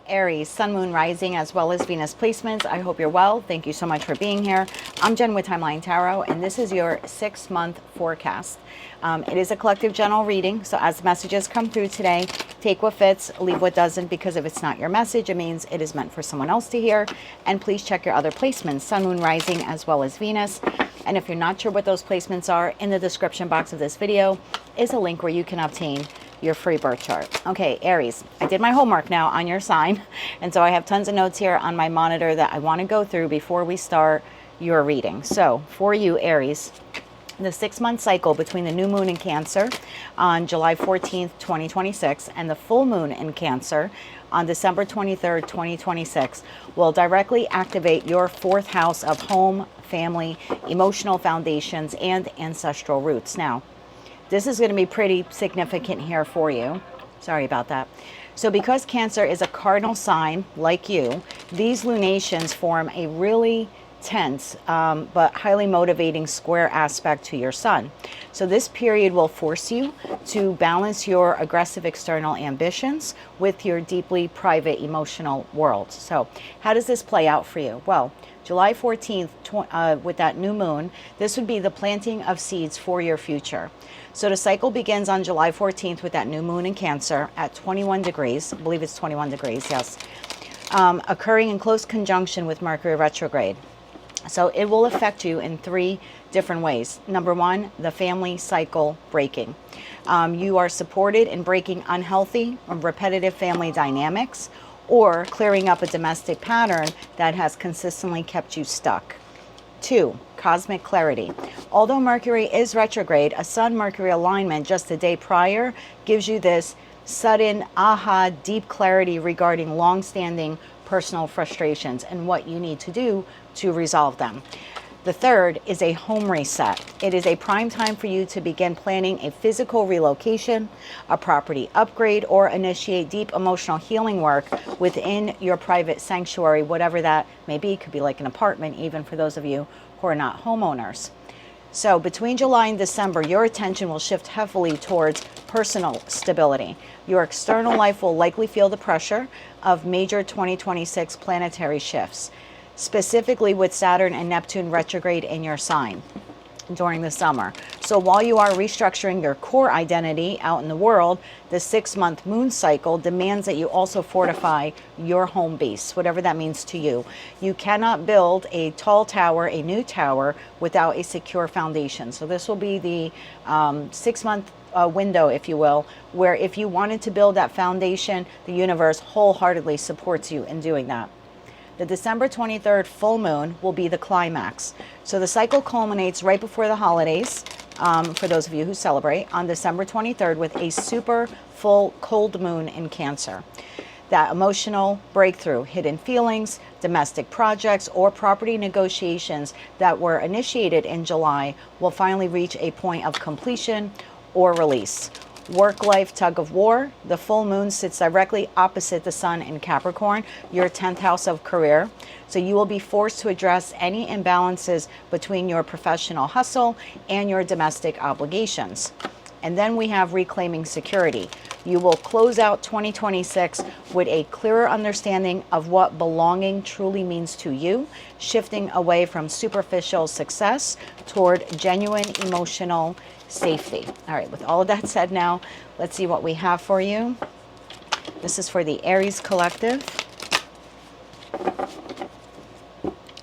Aries, Sun, Moon, Rising, as well as Venus placements. I hope you're well. Thank you so much for being here. I'm Jen with Timeline Tarot, and this is your 6-month forecast. It is a collective general reading, so as messages come through today, take what fits, leave what doesn't, because if it's not your message, it means it is meant for someone else to hear. And please check your other placements, Sun, Moon, Rising, as well as Venus. And if you're not sure what those placements are, in the description box of this video is a link where you can obtain your free birth chart. Okay, Aries, I did my homework now on your sign, and so I have tons of notes here on my monitor that I want to go through before we start your reading. So for you, Aries, the 6-month cycle between the new moon in Cancer on July 14th, 2026, and the full moon in Cancer on December 23rd, 2026, will directly activate your 4th house of home, family, emotional foundations, and ancestral roots. Now, this is going to be pretty significant here for you. Sorry about that. So because Cancer is a cardinal sign like you, these lunations form a really tense but highly motivating square aspect to your sun. So this period will force you to balance your aggressive external ambitions with your deeply private emotional world. So how does this play out for you? Well, July 14th, with that new moon, this would be the planting of seeds for your future. So the cycle begins on July 14th with that new moon in Cancer at 21 degrees. I believe it's 21 degrees, yes. Occurring in close conjunction with Mercury retrograde. So it will affect you in 3 different ways. Number 1, the family cycle breaking. You are supported in breaking unhealthy or repetitive family dynamics, or clearing up a domestic pattern that has consistently kept you stuck. 2, cosmic clarity. Although Mercury is retrograde, a Sun-Mercury alignment just the day prior gives you this sudden, aha, deep clarity regarding long-standing personal frustrations and what you need to do to resolve them. The 3rd is a home reset. It is a prime time for you to begin planning a physical relocation, a property upgrade, or initiate deep emotional healing work within your private sanctuary, whatever that may be. It could be like an apartment, even for those of you who are not homeowners. So between July and December, your attention will shift heavily towards personal stability. Your external life will likely feel the pressure of major 2026 planetary shifts, specifically with Saturn and Neptune retrograde in your sign during the summer. So while you are restructuring your core identity out in the world, the 6-month moon cycle demands that you also fortify your home base, whatever that means to you. You cannot build a tall tower, a new tower, without a secure foundation. So this will be the 6-month window, if you will, where if you wanted to build that foundation, the universe wholeheartedly supports you in doing that. The December 23rd full moon will be the climax. So the cycle culminates right before the holidays, for those of you who celebrate, on December 23rd with a super full cold moon in Cancer. That emotional breakthrough, hidden feelings, domestic projects, or property negotiations that were initiated in July will finally reach a point of completion or release. Work-life tug of war. The full moon sits directly opposite the sun in Capricorn, your 10th house of career. So you will be forced to address any imbalances between your professional hustle and your domestic obligations. And then we have reclaiming security. You will close out 2026 with a clearer understanding of what belonging truly means to you, shifting away from superficial success toward genuine emotional safety. All right, with all of that said now, let's see what we have for you. This is for the Aries collective.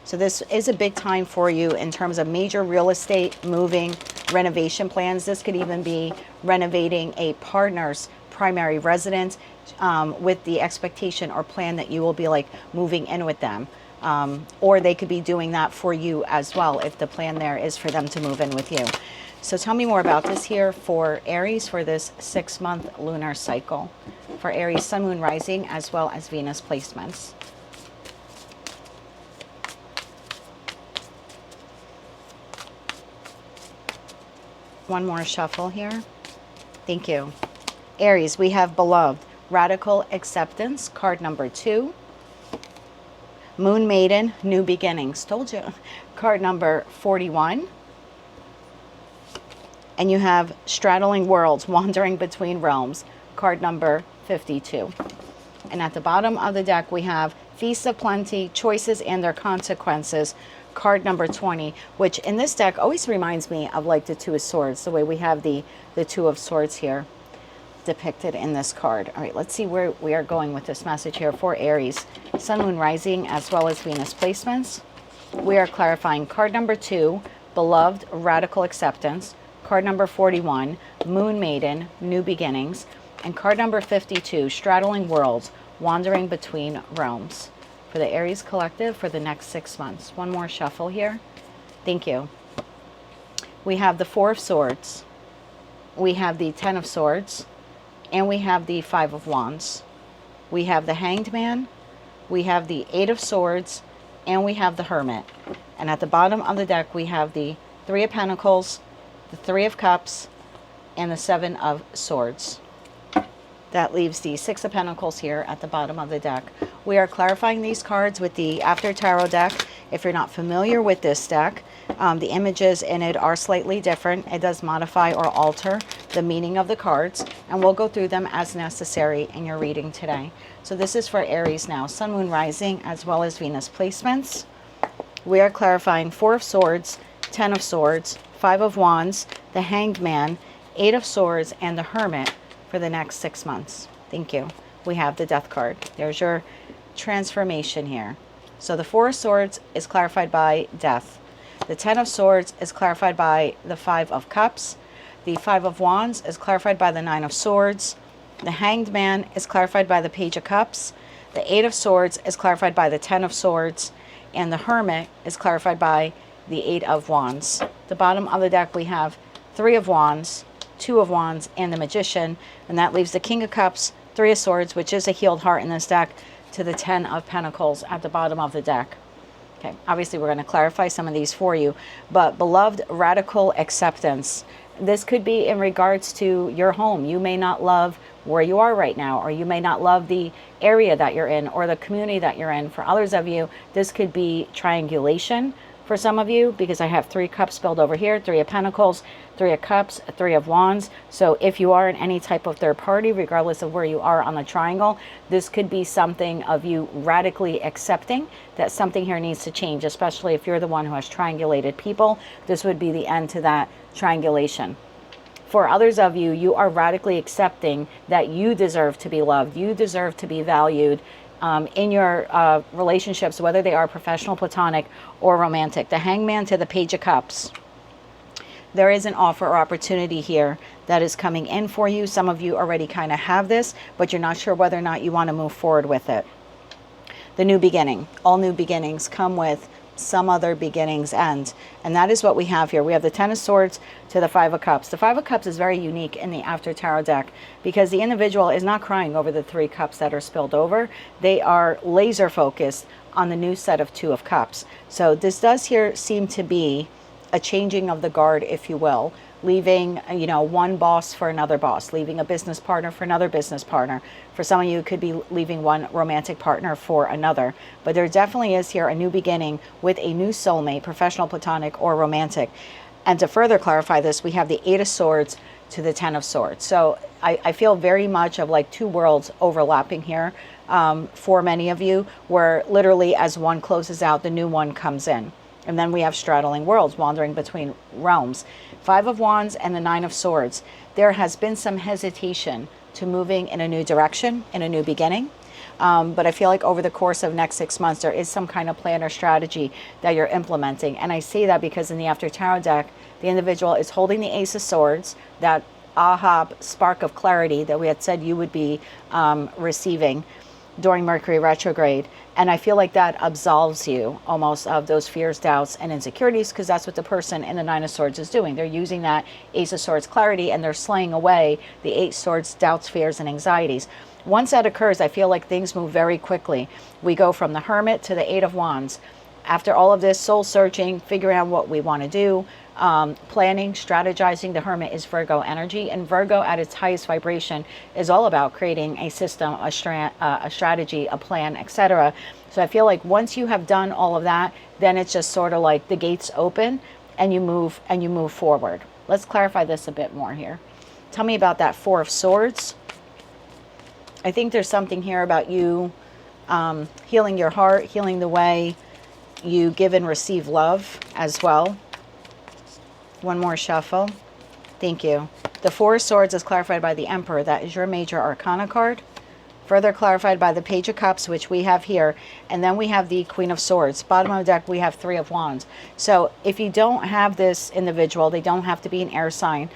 So this is a big time for you in terms of major real estate, moving, renovation plans. This could even be renovating a partner's primary residence with the expectation or plan that you will be like moving in with them. Or they could be doing that for you as well if the plan there is for them to move in with you. So tell me more about this here for Aries for this 6-month lunar cycle. For Aries, Sun, Moon, Rising, as well as Venus placements. One more shuffle here. Thank you. Aries, we have Beloved, Radical Acceptance, card number 2. Moon Maiden, New Beginnings. Told you. Card number 41. And you have Straddling Worlds, Wandering Between Realms, card number 52. And at the bottom of the deck, we have Feast of Plenty, Choices and Their Consequences, card number 20, which in this deck always reminds me of like the Two of Swords, the way we have the Two of Swords here depicted in this card. All right, let's see where we are going with this message here for Aries. Sun, Moon, Rising, as well as Venus placements. We are clarifying card number 2, Beloved, Radical Acceptance. Card number 41, Moon Maiden, New Beginnings. And card number 52, Straddling Worlds, Wandering Between Realms. For the Aries collective for the next 6 months. One more shuffle here. Thank you. We have the Four of Swords. We have the Ten of Swords. And we have the Five of Wands. We have the Hanged Man. We have the Eight of Swords. And we have the Hermit. And at the bottom of the deck, we have the Three of Pentacles, the Three of Cups, and the Seven of Swords. That leaves the Six of Pentacles here at the bottom of the deck. We are clarifying these cards with the After Tarot deck. If you're not familiar with this deck, the images in it are slightly different. It does modify or alter the meaning of the cards, and we'll go through them as necessary in your reading today. So this is for Aries now, Sun, Moon, Rising, as well as Venus placements. We are clarifying Four of Swords, Ten of Swords, Five of Wands, the Hanged Man, Eight of Swords, and the Hermit for the next 6 months. Thank you. We have the Death card. There's your transformation here. So the Four of Swords is clarified by Death. The Ten of Swords is clarified by the Five of Cups. The Five of Wands is clarified by the Nine of Swords. The Hanged Man is clarified by the Page of Cups. The Eight of Swords is clarified by the Ten of Swords. And the Hermit is clarified by the Eight of Wands. The bottom of the deck, we have Three of Wands, Two of Wands, and the Magician. And that leaves the King of Cups, Three of Swords, which is a healed heart in this deck, to the Ten of Pentacles at the bottom of the deck. Okay, obviously we're going to clarify some of these for you. But Beloved, Radical Acceptance. This could be in regards to your home. You may not love where you are right now, or you may not love the area that you're in or the community that you're in. For others of you, this could be triangulation. For some of you, because I have Three Cups spelled over here, Three of Pentacles, Three of Cups, Three of Wands. So if you are in any type of third party, regardless of where you are on the triangle, this could be something of you radically accepting that something here needs to change, especially if you're the one who has triangulated people. This would be the end to that triangulation. For others of you, you are radically accepting that you deserve to be loved. You deserve to be valued in your relationships, whether they are professional, platonic, or romantic. The Hangman to the Page of Cups. There is an offer or opportunity here that is coming in for you. Some of you already kind of have this, but you're not sure whether or not you want to move forward with it. The New Beginning. All new beginnings come with some other beginnings end. And that is what we have here. We have the Ten of Swords to the Five of Cups. The Five of Cups is very unique in the After Tarot deck because the individual is not crying over the Three Cups that are spilled over. They are laser focused on the new set of Two of Cups. So this does here seem to be a changing of the guard, if you will, leaving, you know, one boss for another boss, leaving a business partner for another business partner. For some of you, it could be leaving one romantic partner for another. But there definitely is here a new beginning with a new soulmate, professional, platonic, or romantic. And to further clarify this, we have the Eight of Swords to the Ten of Swords. So I feel very much of like two worlds overlapping here for many of you, where literally as one closes out, the new one comes in. And then we have straddling worlds, wandering between realms. Five of Wands and the Nine of Swords. There has been some hesitation to moving in a new direction, in a new beginning. But I feel like over the course of next 6 months, there is some kind of plan or strategy that you're implementing. And I say that because in the After Tarot deck, the individual is holding the Ace of Swords, that aha spark of clarity that we had said you would be receiving during Mercury retrograde. And I feel like that absolves you almost of those fears, doubts, and insecurities, because that's what the person in the Nine of Swords is doing. They're using that Ace of Swords clarity and they're slaying away the Eight Swords, doubts, fears, and anxieties. Once that occurs, I feel like things move very quickly. We go from the Hermit to the Eight of Wands. After all of this soul searching, figuring out what we want to do, planning, strategizing, the Hermit is Virgo energy, and Virgo at its highest vibration is all about creating a system, a strategy, a plan, etc. So I feel like once you have done all of that, then it's just sort of like the gates open and you move forward. Let's clarify this a bit more here. Tell me about that Four of Swords I think there's something here about you healing your heart, healing the way you give and receive love as well. One more shuffle. Thank you. The Four of Swords is clarified by the Emperor. That is your major arcana card. Further clarified by the Page of Cups, which we have here. And then we have the Queen of Swords. Bottom of the deck, we have Three of Wands. So if you don't have this individual, they don't have to be an air sign,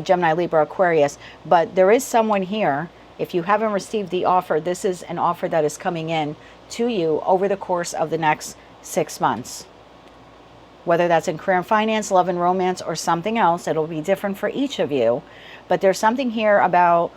Gemini, Libra, Aquarius. But there is someone here. If you haven't received the offer, this is an offer that is coming in to you over the course of the next 6 months. Whether that's in career and finance, love and romance, or something else, it'll be different for each of you. But there's something here about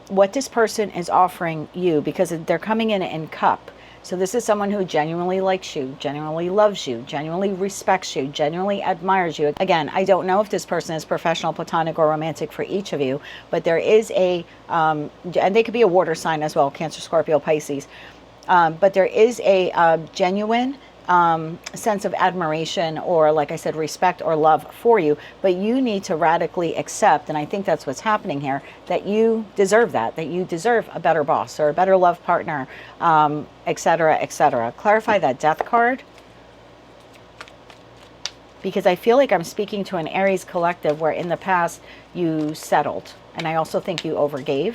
what this person is offering you, because they're coming in cup. So this is someone who genuinely likes you, genuinely loves you, genuinely respects you, genuinely admires you. Again, I don't know if this person is professional, platonic, or romantic for each of you, but there is a, and they could be a water sign as well, Cancer, Scorpio, Pisces. But there is a genuine sense of admiration, or like I said, respect or love for you, but you need to radically accept, and I think that's what's happening here, that you deserve that you deserve a better boss or a better love partner, etc., etc. Clarify that Death card, because I feel like I'm speaking to an Aries collective where in the past you settled, and I also think you overgave.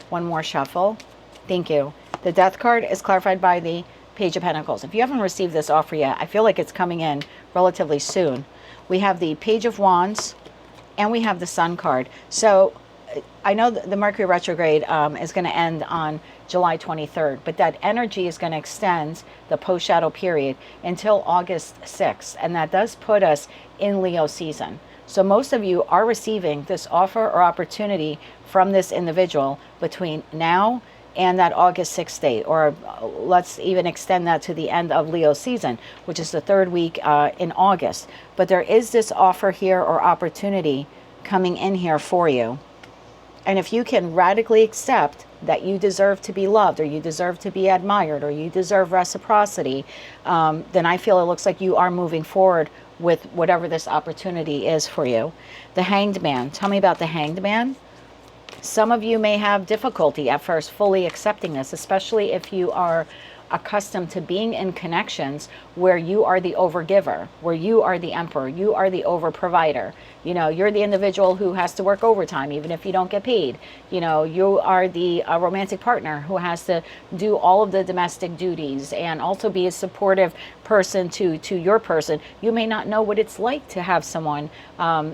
One more shuffle. Thank you. The Death card is clarified by the Page of Pentacles. If you haven't received this offer yet, I feel like it's coming in relatively soon. We have the Page of Wands and we have the Sun card. So I know that the Mercury retrograde is going to end on July 23rd, but that energy is going to extend the post-shadow period until August 6th, and that does put us in Leo season. So most of you are receiving this offer or opportunity from this individual between now and that August 6th date, or let's even extend that to the end of Leo season, which is the third week in August. But there is this offer here or opportunity coming in here for you. And if you can radically accept that you deserve to be loved, or you deserve to be admired, or you deserve reciprocity, then I feel it looks like you are moving forward with whatever this opportunity is for you. The Hanged Man. Tell me about the Hanged Man. Some of you may have difficulty at first fully accepting this, especially if you are accustomed to being in connections where you are the overgiver, where you are the emperor, you are the over provider. You know, you're the individual who has to work overtime even if you don't get paid. You know, you are the romantic partner who has to do all of the domestic duties and also be a supportive person to your person. You may not know what it's like to have someone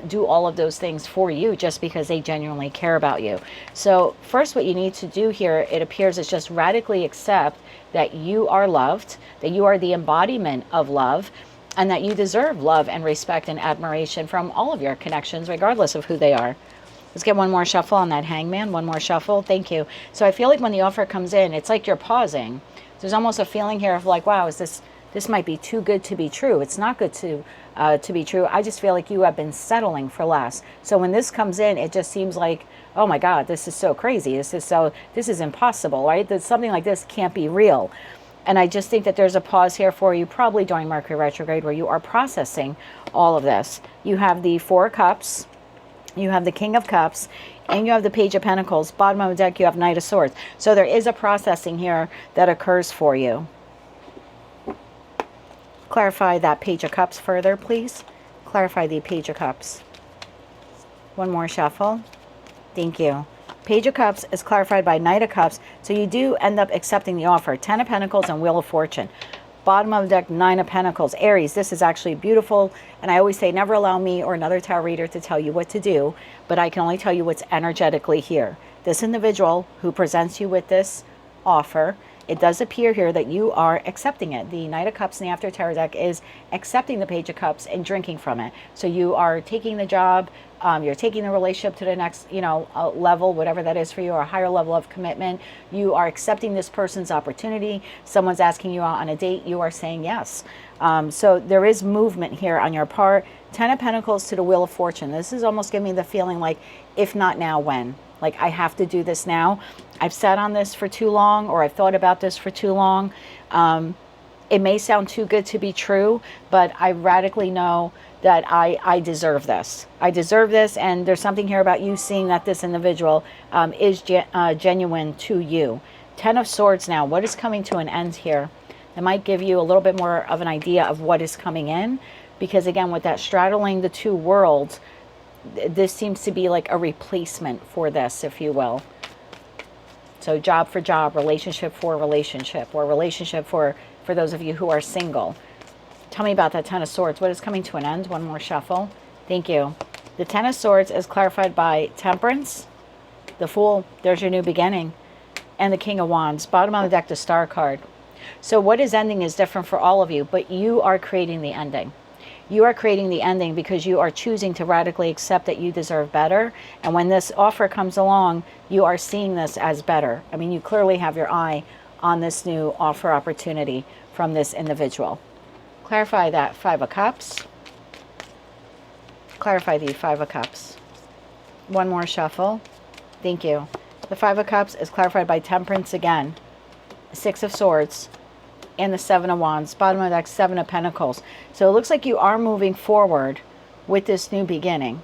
do all of those things for you just because they genuinely care about you. So first, what you need to do here, it appears, is just radically accept that you are loved, that you are the embodiment of love, and that you deserve love and respect and admiration from all of your connections, regardless of who they are. Let's get one more shuffle on that Hangman. One more shuffle. Thank you. So I feel like when the offer comes in, it's like you're pausing. There's almost a feeling here of like, wow, this might be too good to be true. It's not good to be true. I just feel like you have been settling for less. So when this comes in, it just seems like, oh my God, this is so crazy. This is impossible, right? That something like this can't be real. And I just think that there's a pause here for you, probably during Mercury retrograde, where you are processing all of this. You have the Four of Cups, you have the King of Cups, and you have the Page of Pentacles. Bottom of the deck, you have Knight of Swords. So there is a processing here that occurs for you. Clarify that Page of Cups further, please. Clarify the Page of Cups. One more shuffle. Thank you. Page of Cups is clarified by Knight of Cups, so you do end up accepting the offer. 10 of Pentacles and Wheel of Fortune. Bottom of the deck, 9 of Pentacles. Aries, this is actually beautiful, and I always say never allow me or another tarot reader to tell you what to do, but I can only tell you what's energetically here. This individual who presents you with this offer, it does appear here that you are accepting it. The Knight of Cups in the After Tarot deck is accepting the Page of Cups and drinking from it. So you are taking the job, you're taking the relationship to the next, level, whatever that is for you, or a higher level of commitment. You are accepting this person's opportunity. Someone's asking you out on a date. You are saying yes. So there is movement here on your part. 10 of Pentacles to the Wheel of Fortune. This is almost giving me the feeling like, if not now, when? Like, I have to do this now. I've sat on this for too long, or I've thought about this for too long. It may sound too good to be true, but I radically know that I deserve this. I deserve this, and there's something here about you seeing that this individual is genuine to you. 10 of Swords now. What is coming to an end here? It might give you a little bit more of an idea of what is coming in, because again, with that straddling the two worlds, this seems to be like a replacement for this, if you will. So job for job, relationship for relationship, or relationship for those of you who are single. Tell me about that 10 of Swords. What is coming to an end? One more shuffle. Thank you. The 10 of Swords is clarified by Temperance, the Fool, there's your new beginning, and the King of Wands. Bottom of the deck, the Star card. So what is ending is different for all of you, but you are creating the ending. You are creating the ending because you are choosing to radically accept that you deserve better. And when this offer comes along, you are seeing this as better. I mean, you clearly have your eye on this new offer opportunity from this individual. Clarify that 5 of Cups. Clarify the 5 of Cups. One more shuffle. Thank you. The 5 of Cups is clarified by Temperance again. 6 of Swords. And the 7 of Wands. Bottom of the deck, 7 of Pentacles. So it looks like you are moving forward with this new beginning.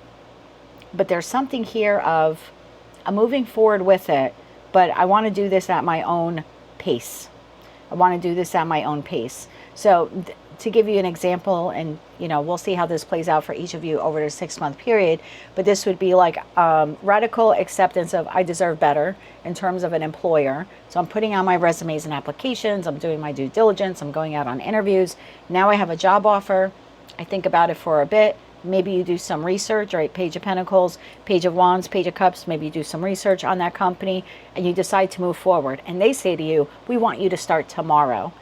But there's something here of, I'm moving forward with it, but I want to do this at my own pace. I want to do this at my own pace. So to give you an example, and you know, we'll see how this plays out for each of you over the 6-month period, but this would be like radical acceptance of I deserve better in terms of an employer. So I'm putting on my resumes and applications, I'm doing my due diligence, I'm going out on interviews. Now I have a job offer. I think about it for a bit. Maybe you do some research, right? Page of Pentacles, Page of Wands, Page of Cups. Maybe you do some research on that company and you decide to move forward. And they say to you, we want you to start tomorrow.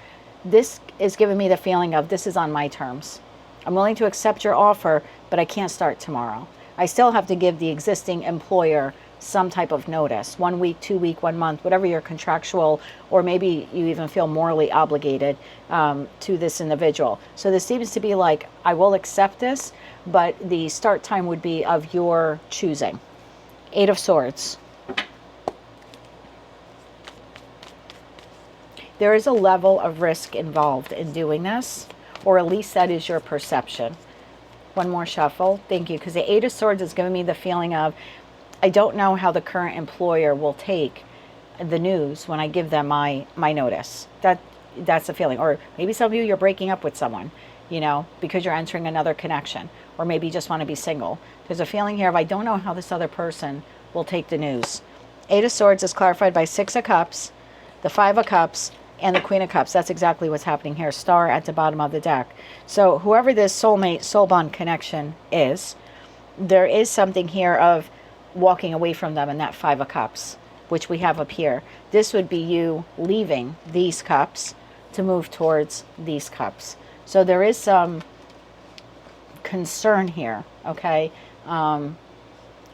This is giving me the feeling of this is on my terms. I'm willing to accept your offer, but I can't start tomorrow. I still have to give the existing employer some type of notice, 1 week, 2 week, 1 month, whatever your contractual, or maybe you even feel morally obligated to this individual. So this seems to be like, I will accept this, but the start time would be of your choosing. 8 of Swords. There is a level of risk involved in doing this, or at least that is your perception. One more shuffle. Thank you, because the 8 of Swords is giving me the feeling of, I don't know how the current employer will take the news when I give them my notice. That's the feeling. Or maybe some of you, you're breaking up with someone, you know, because you're entering another connection. Or maybe you just want to be single. There's a feeling here of, I don't know how this other person will take the news. 8 of Swords is clarified by 6 of Cups, the 5 of Cups, and the Queen of Cups. That's exactly what's happening here. Star at the bottom of the deck. So whoever this soulmate, soul bond connection is, there is something here of walking away from them in that 5 of Cups, which we have up here. This would be you leaving these cups to move towards these cups. So there is some concern here, okay,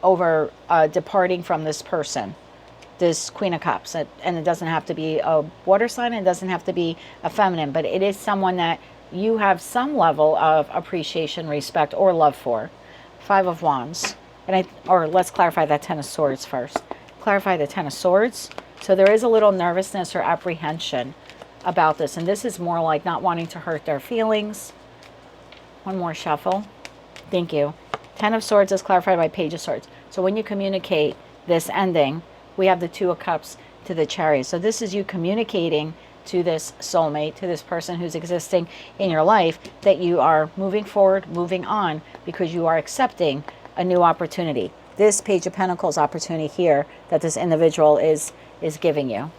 over departing from this person, this Queen of Cups. And it doesn't have to be a water sign, it doesn't have to be a feminine, but it is someone that you have some level of appreciation, respect, or love for. 5 of Wands. Or let's clarify that 10 of Swords first. Clarify the 10 of Swords. So there is a little nervousness or apprehension about this. And this is more like not wanting to hurt their feelings. One more shuffle. Thank you. 10 of Swords is clarified by Page of Swords. So when you communicate this ending, we have the 2 of Cups to the Chariot. So this is you communicating to this soulmate, to this person who's existing in your life, that you are moving forward, moving on, because you are accepting a new opportunity. This Page of Pentacles opportunity here that this individual is giving you.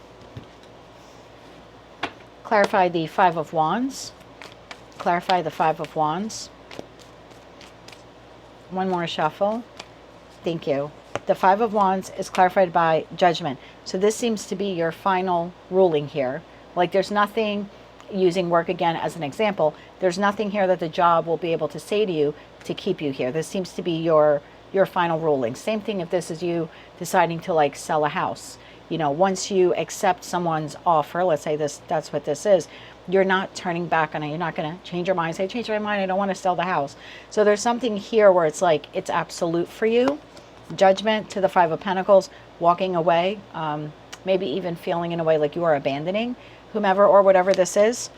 Clarify the 5 of Wands. Clarify the 5 of Wands. One more shuffle. Thank you. The 5 of Wands is clarified by Judgment. So this seems to be your final ruling here. Like there's nothing, using work again as an example, there's nothing here that the job will be able to say to you to keep you here. This seems to be your final ruling. Same thing if this is you deciding to like sell a house. You know, once you accept someone's offer, let's say that's what this is, you're not turning back on it. You're not going to change your mind, say, change my mind, I don't want to sell the house. So there's something here where it's like, it's absolute for you. Judgment to the 5 of Pentacles, walking away, maybe even feeling in a way like you are abandoning whomever or whatever this is.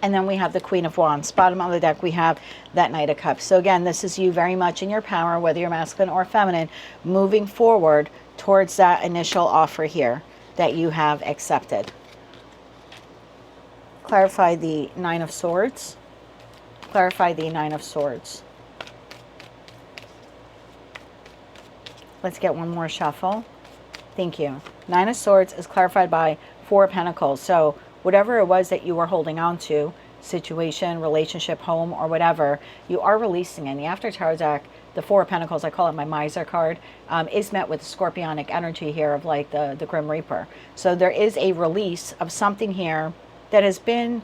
And then we have the Queen of Wands. Bottom of the deck, we have that Knight of Cups. So again, this is you very much in your power, whether you're masculine or feminine, moving forward towards that initial offer here that you have accepted. Clarify the Nine of Swords. Clarify the Nine of Swords. Let's get one more shuffle. Thank you. Nine of Swords is clarified by Four of Pentacles. So whatever it was that you were holding on to, situation, relationship, home, or whatever, you are releasing. In the After Tarot deck, the Four of Pentacles, I call it my miser card, is met with scorpionic energy here of like the Grim Reaper. So there is a release of something here that has been,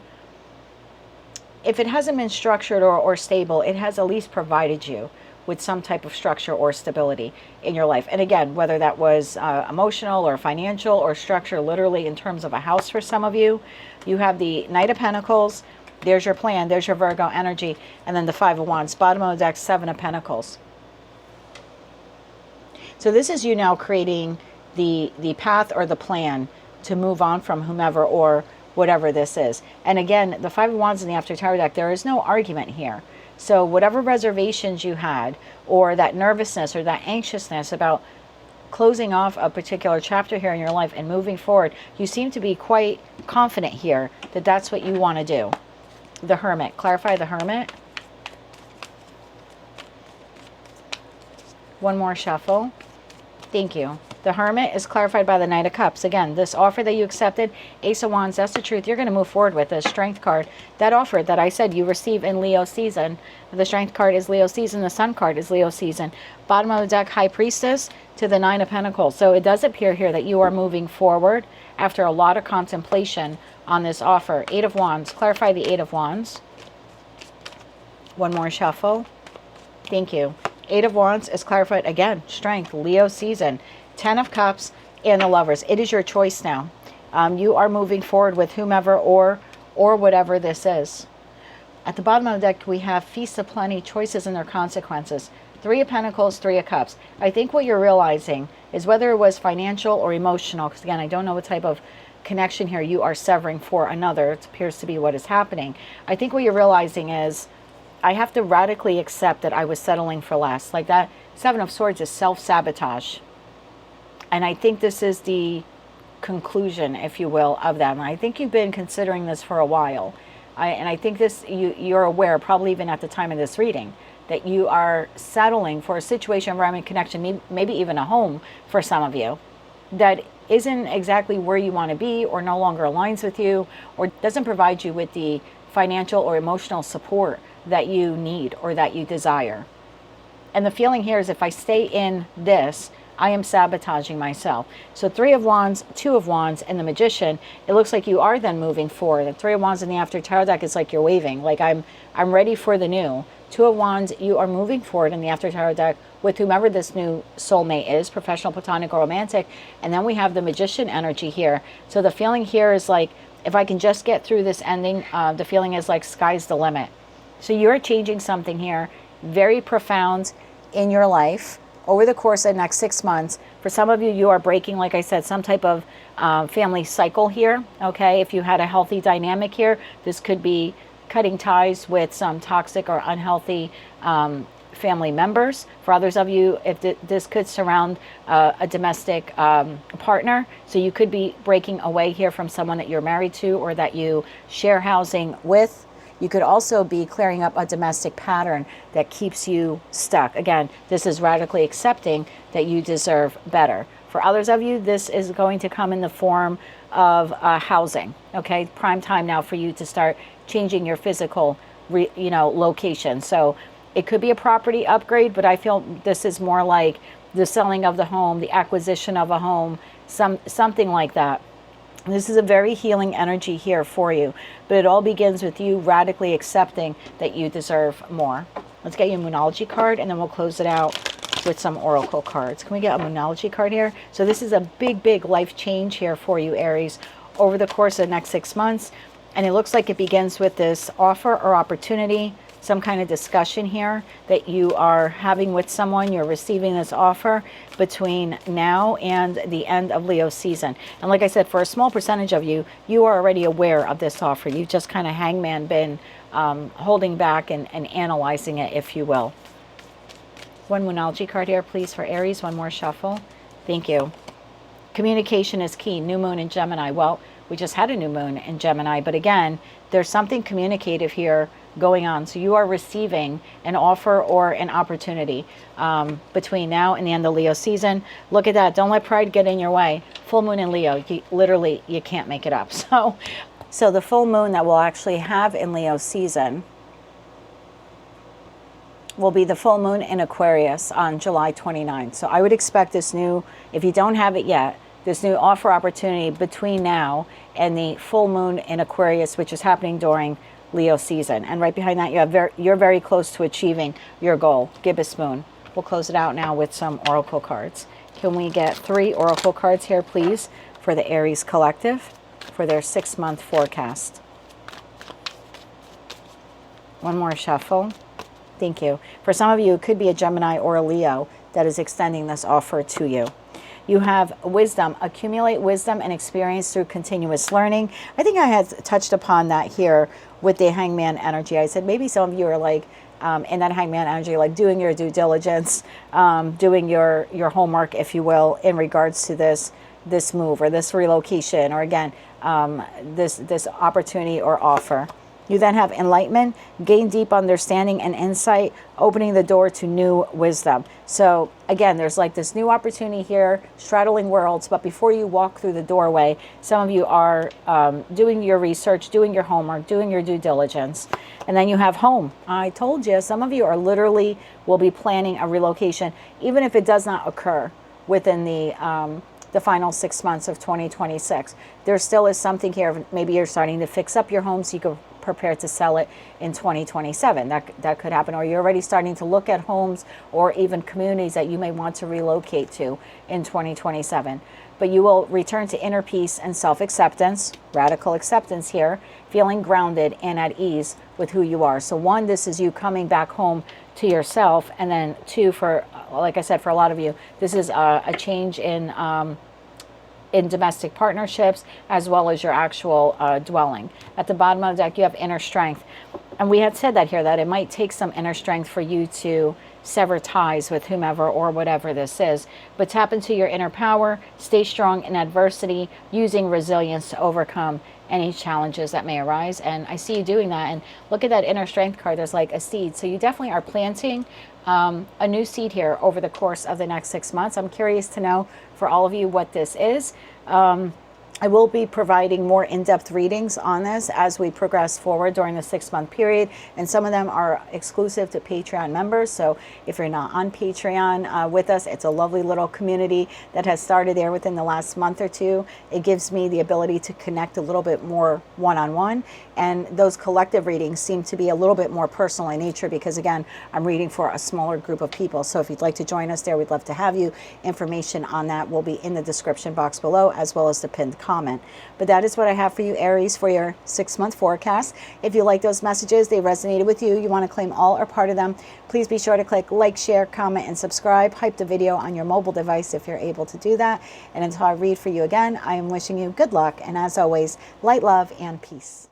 if it hasn't been structured or stable, it has at least provided you with some type of structure or stability in your life. And again, whether that was emotional or financial or structure, literally in terms of a house for some of you. You have the Knight of Pentacles. There's your plan. There's your Virgo energy. And then the Five of Wands. Bottom of the deck, Seven of Pentacles. So this is you now creating the path or the plan to move on from whomever or whatever this is. And again, the Five of Wands in the After Tarot deck, there is no argument here. So whatever reservations you had, or that nervousness or that anxiousness about closing off a particular chapter here in your life and moving forward, you seem to be quite confident here that that's what you want to do. The Hermit. Clarify the Hermit. One more shuffle. Thank you. The Hermit is clarified by the Knight of Cups. Again, this offer that you accepted, Ace of Wands, that's the truth. You're going to move forward with the Strength card. That offer that I said you receive in Leo season. The Strength card is Leo season. The Sun card is Leo season. Bottom of the deck, High Priestess to the Nine of Pentacles. So it does appear here that you are moving forward after a lot of contemplation on this offer. Eight of Wands. Clarify the Eight of Wands. One more shuffle. Thank you. Eight of Wands is clarified again. Strength, Leo season. 10 of Cups and the Lovers. It is your choice now. You are moving forward with whomever or whatever this is. At the bottom of the deck, we have Feast of Plenty, choices and their consequences. Three of Pentacles, Three of Cups. I think what you're realizing is whether it was financial or emotional, because again, I don't know what type of connection here you are severing for another. It appears to be what is happening. I think what you're realizing is I have to radically accept that I was settling for less. Like that Seven of Swords is self-sabotage. And I think this is the conclusion, if you will, of that. And I think you've been considering this for a while. And I think this, you're aware, probably even at the time of this reading, that you are settling for a situation, environment, connection, maybe even a home for some of you, that isn't exactly where you want to be or no longer aligns with you or doesn't provide you with the financial or emotional support that you need or that you desire. And the feeling here is if I stay in this, I am sabotaging myself. So Three of Wands, Two of Wands, and the Magician, it looks like you are then moving forward. The Three of Wands in the After Tarot deck is like you're waving, like I'm ready for the new. Two of Wands, you are moving forward in the After Tarot deck with whomever this new soulmate is, professional, platonic, or romantic. And then we have the Magician energy here. So the feeling here is like, if I can just get through this ending, the feeling is like sky's the limit. So you're changing something here, very profound in your life. Over the course of the next 6 months, for some of you, you are breaking, like I said, some type of family cycle here, okay? If you had a healthy dynamic here, this could be cutting ties with some toxic or unhealthy family members. For others of you, if this could surround a domestic partner, so you could be breaking away here from someone that you're married to or that you share housing with. You could also be clearing up a domestic pattern that keeps you stuck. Again, this is radically accepting that you deserve better. For others of you, this is going to come in the form of housing. Okay, prime time now for you to start changing your physical, location. So it could be a property upgrade, but I feel this is more like the selling of the home, the acquisition of a home, something like that. This is a very healing energy here for you, but it all begins with you radically accepting that you deserve more. Let's get you a Moonology card, and then we'll close it out with some Oracle cards. Can we get a Moonology card here? So this is a big, big life change here for you, Aries, over the course of the next 6 months. And it looks like it begins with this offer or opportunity some kind of discussion here that you are having with someone. You're receiving this offer between now and the end of Leo season. And like I said, for a small percentage of you, you are already aware of this offer. You've just kind of hangman been holding back and analyzing it, if you will. One Moonology card here, please, for Aries. One more shuffle. Thank you. Communication is key. New moon in Gemini. Well, we just had a new moon in Gemini, but again, there's something communicative here going on. So you are receiving an offer or an opportunity between now and the end of Leo season. Look at that. Don't let pride get in your way. Full moon in Leo. Literally, you can't make it up. So the full moon that we'll actually have in Leo season will be the full moon in Aquarius on July 29th. So I would expect this new, if you don't have it yet, this new offer opportunity between now and the full moon in Aquarius, which is happening during Leo season. And right behind that, you're very close to achieving your goal, gibbous moon. We'll close it out now with some oracle cards. Can we get 3 oracle cards here, please, for the Aries collective for their 6-month forecast? One more shuffle. Thank you. For some of you, it could be a Gemini or a Leo that is extending this offer to you. You have wisdom. Accumulate wisdom and experience through continuous learning. I think I had touched upon that here with the hangman energy. I said maybe some of you are like in that hangman energy, like doing your due diligence, doing your homework, if you will, in regards to this move or this relocation, or again, this opportunity or offer. You then have enlightenment, gain deep understanding and insight, opening the door to new wisdom. So again, there's like this new opportunity here, straddling worlds, but before you walk through the doorway, some of you are doing your research, doing your homework, doing your due diligence. And then you have home. I told you, some of you are literally will be planning a relocation, even if it does not occur within the final 6 months of 2026. There still is something here. Maybe you're starting to fix up your home so you can prepare to sell it in 2027. That could happen. Or you're already starting to look at homes or even communities that you may want to relocate to in 2027. But you will return to inner peace and self-acceptance, radical acceptance here, feeling grounded and at ease with who you are. So 1, this is you coming back home to yourself. And then 2, for, like I said, for a lot of you, this is a change in domestic partnerships, as well as your actual dwelling. At the bottom of the deck, you have inner strength. And we had said that here, that it might take some inner strength for you to sever ties with whomever or whatever this is. But tap into your inner power, stay strong in adversity, using resilience to overcome any challenges that may arise. And I see you doing that. And look at that inner strength card. There's like a seed. So you definitely are planting a new seed here over the course of the next 6 months. I'm curious to know for all of you what this is. I will be providing more in-depth readings on this as we progress forward during the 6-month period, and some of them are exclusive to Patreon members. So if you're not on Patreon with us, it's a lovely little community that has started there within the last month or two. It gives me the ability to connect a little bit more one-on-one, and those collective readings seem to be a little bit more personal in nature because, again, I'm reading for a smaller group of people. So if you'd like to join us there, we'd love to have you. Information on that will be in the description box below, as well as the pinned comment. But that is what I have for you, Aries, for your 6-month forecast. If you like those messages, they resonated with you, you want to claim all or part of them, please be sure to click like, share, comment, and subscribe. Hype the video on your mobile device if you're able to do that. And until I read for you again, I am wishing you good luck. And as always, light, love, and peace.